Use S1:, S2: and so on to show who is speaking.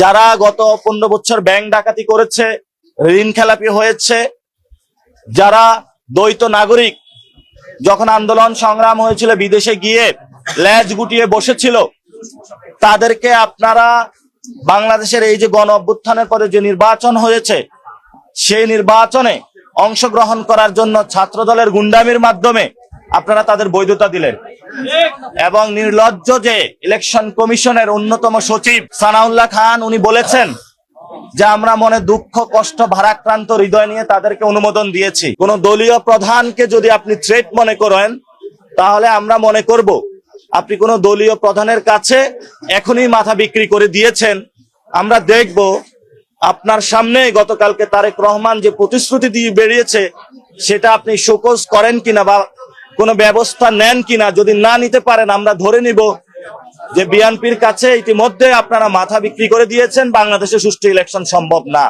S1: যারা গত 15 বছর ব্যাংক ডাকাতি করেছে, ঋণ খেলাপি হয়েছে, যারা দ্বৈত নাগরিক, যখন আন্দোলন সংগ্রাম হয়েছিল বিদেশে গিয়ে ল্যাজ গুটিয়ে বসেছিল, তাদেরকে আপনারা বাংলাদেশের এই যে গণ অভ্যুত্থানের পরে যে নির্বাচন হয়েছে, সেই নির্বাচনে অংশগ্রহণ করার জন্য ছাত্র দলের গুন্ডামির মাধ্যমে আপনারা তাদের বৈধতা দিলেন। এবং নির্লজ্জ যে ইলেকশন কমিশনের অন্যতম সচিব সানাউল্লাহ খান, উনি বলেছেন যে আমরা মনে দুঃখ কষ্ট ভারাক্রান্ত হৃদয় নিয়ে তাদেরকে অনুমোদন দিয়েছি। কোন দলীয় প্রধানকে যদি আপনি থ্রেট মনে করেন, তাহলে আমরা মনে করব আপনি কোন দলীয় প্রধানের কাছে এখনই মাথা বিক্রি করে দিয়েছেন। আমরা দেখব আপনার সামনে গতকালকে তারেক রহমান যে প্রতিশ্রুতি দিয়ে বেরিয়েছে, সেটা আপনি শোকজ করেন কিনা বা কোনো ব্যবস্থা নেন কিনা। যদি না নিতে পারেন, আমরা ধরে নিব যে বিএনপির কাছে ইতিমধ্যে আপনারা মাথা বিক্রি করে দিয়েছেন, বাংলাদেশে সুষ্ঠু ইলেকশন সম্ভব না।